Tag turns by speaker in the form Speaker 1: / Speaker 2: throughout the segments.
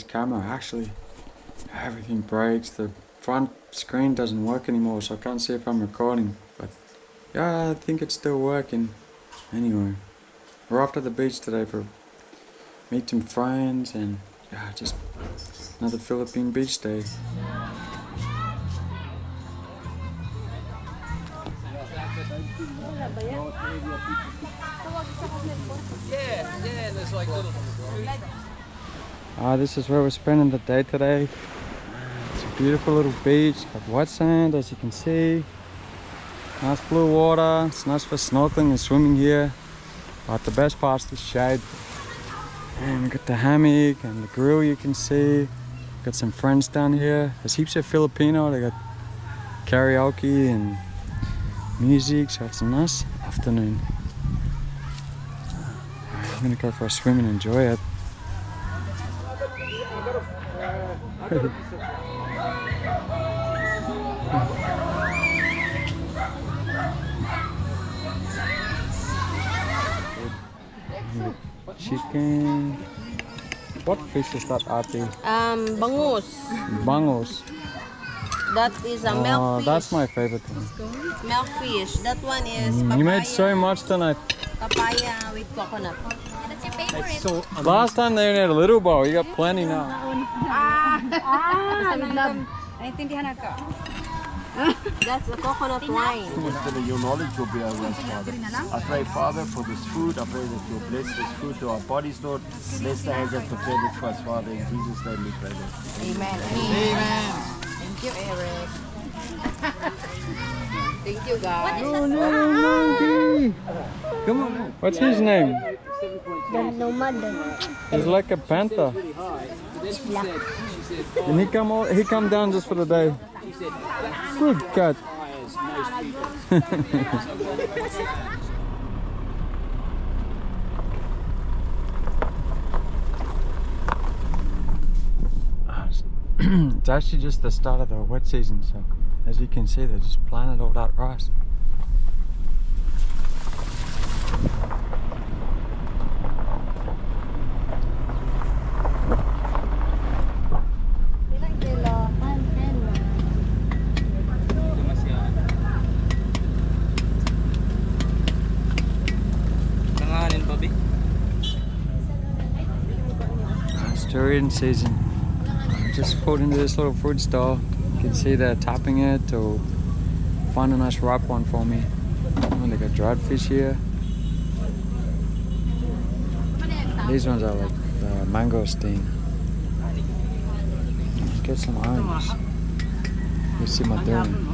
Speaker 1: camera. Actually, everything breaks. The front screen doesn't work anymore, so I can't see if I'm recording. But yeah, I think it's still working. Anyway, we're off to the beach today for meet some friends and yeah, just another Philippine beach day.
Speaker 2: Yeah, there's like little.
Speaker 1: This is where we're spending the day today. It's a beautiful little beach, got white sand as you can see. Nice blue water, it's nice for snorkeling and swimming here. But the best part's the shade. And we got the hammock and the grill you can see. Got some friends down here. There's heaps of Filipino, they got karaoke and music, so it's a nice afternoon. I'm gonna go for a swim and enjoy it. Chicken. What fish is that, Ate?
Speaker 3: Bangus.
Speaker 1: Bangus.
Speaker 3: That is a milkfish.
Speaker 1: That's my favorite one.
Speaker 3: Milkfish. That one is papaya.
Speaker 1: You made so much tonight.
Speaker 3: Papaya with coconut.
Speaker 2: That's your favorite. So
Speaker 1: Last time they only had a little bowl. You got plenty now.
Speaker 4: Naintindihan ako.
Speaker 3: That's a coconut wine.
Speaker 5: Your knowledge will be our rest, Father. I pray, Father, for this food. I pray that you'll bless this food to our bodies, Lord. Bless the hands that prepared it for us, Father. In Jesus' name we pray, Lord.
Speaker 3: Amen.
Speaker 2: Amen.
Speaker 3: Thank you, Eric. Thank you, guys.
Speaker 1: Monkey! Come on. What's his name? He's like a panther. And he come down just for the day. Good cat. It's actually just the start of the wet season, so as you can see, they just planted all that rice. It's durian season. I just pulled into this little fruit stall. You can see they're tapping it to find a nice ripe one for me. Oh, they got dried fish here. These ones are like mangosteen. Let's get some oranges. You see my durian.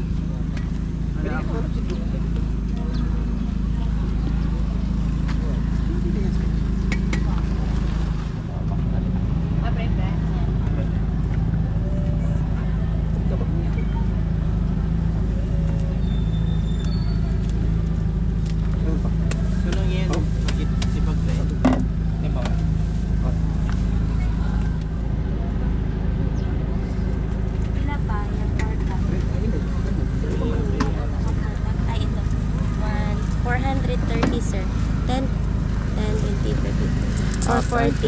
Speaker 4: Thank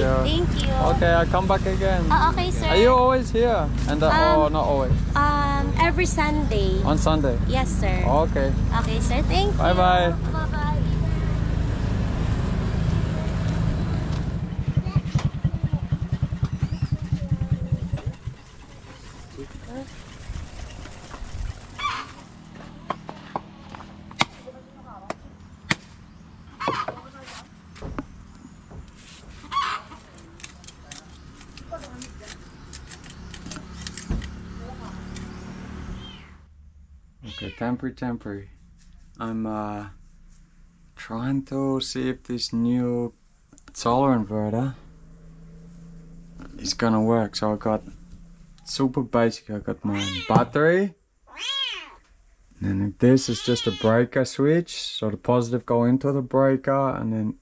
Speaker 4: you.
Speaker 1: Okay, I'll come back again.
Speaker 4: Oh, okay, sir.
Speaker 1: Are you always here? And oh, not always.
Speaker 4: Every Sunday.
Speaker 1: On Sunday?
Speaker 4: Yes, sir.
Speaker 1: Okay.
Speaker 4: Okay, sir. Thank you.
Speaker 1: Bye bye.
Speaker 4: Bye-bye.
Speaker 1: Okay, temporary. I'm trying to see if this new solar inverter is gonna work. So I got super basic. I got my battery, and then this is just a breaker switch. So the positive go into the breaker, and then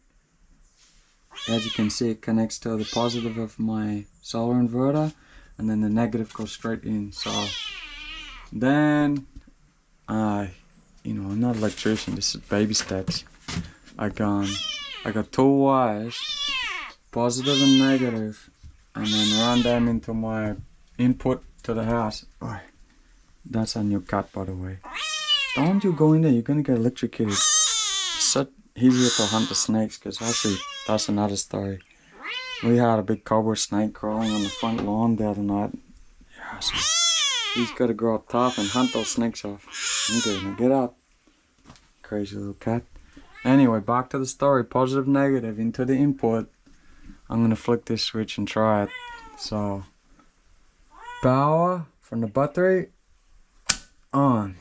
Speaker 1: as you can see, it connects to the positive of my solar inverter, and then the negative goes straight in. So then I'm not an electrician, this is baby steps. I got two wires, positive and negative, and then run them into my input to the house. Oh, that's a new cat, by the way. Don't you go in there, you're gonna get electrocuted. It's so easier to hunt the snakes, because actually that's another story. We had a big cobra snake crawling on the front lawn the other night. Yeah, so he's gotta grow up tough and hunt those snakes off. Okay, now get up. Crazy little cat. Anyway, back to the story. Positive, negative, into the input. I'm gonna flick this switch and try it. So, power from the battery on.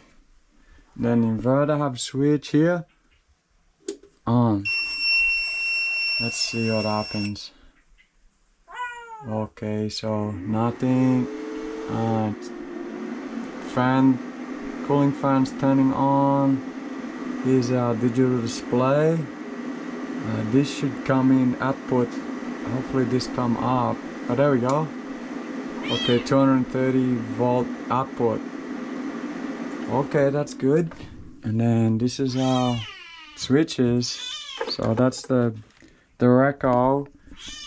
Speaker 1: Then the inverter have switch here on. Let's see what happens. Okay, so nothing. Fan, cooling fan's turning on. Here's our digital display. This should come in output. Hopefully this come up. Oh, there we go. Okay, 230 volt output. Okay, that's good. And then this is our switches. So that's the Dureco,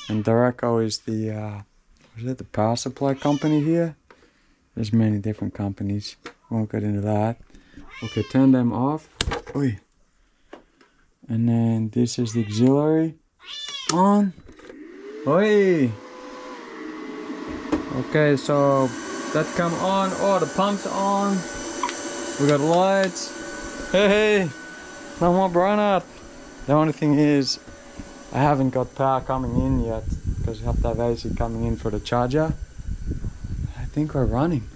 Speaker 1: and Dureco is the the power supply company here. There's many different companies. Won't get into that. Okay, turn them off. Oi. And then this is the auxiliary on. Oi. Okay, so that come on. Oh, the pump's on. We got lights. Hey, no more burnout. The only thing is, I haven't got power coming in yet, because you have to have AC coming in for the charger. I think we're running.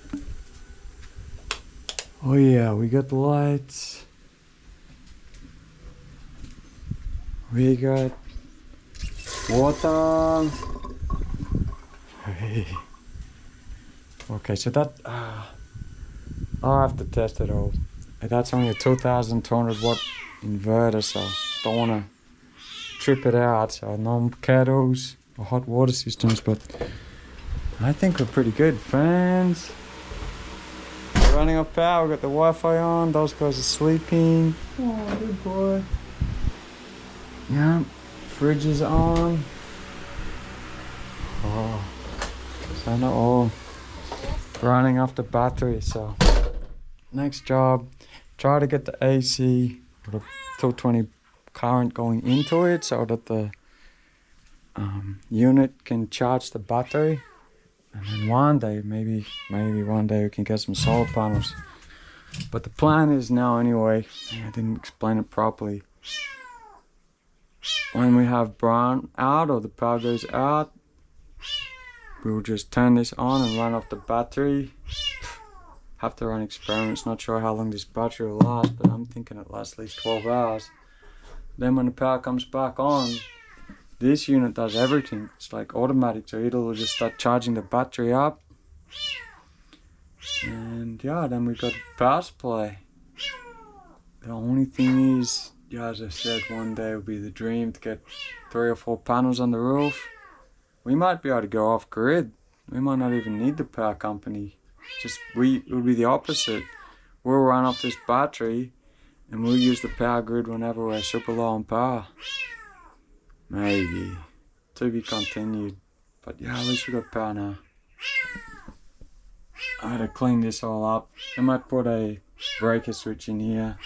Speaker 1: Oh yeah, we got lights. We got water. Hey. Okay, so that I'll have to test it all. That's only a 2200 watt inverter, so don't wanna trip it out. So no kettles or hot water systems, but I think we're pretty good. Fans. We're running off power, we got the Wi-Fi on, those guys are sleeping. Oh, good boy. Yeah, fridge is on. Oh, so not all running off the battery. So next job, try to get the AC or the 220 current going into it so that the unit can charge the battery. And then one day, maybe one day we can get some solar panels. But the plan is now anyway, I didn't explain it properly. When we have brown out or the power goes out, we'll just turn this on and run off the battery. Have to run experiments, not sure how long this battery will last, but I'm thinking it lasts at least 12 hours. Then when the power comes back on, this unit does everything. It's like automatic, so it'll just start charging the battery up. And yeah, then we got power supply. The only thing is, yeah, as I said, one day will be the dream to get 3 or 4 panels on the roof. We might be able to go off grid. We might not even need the power company. It will be the opposite. We'll run off this battery and we'll use the power grid whenever we're super low on power. Maybe. To be continued. But yeah, at least we got power now. I had to clean this all up. I might put a breaker switch in here.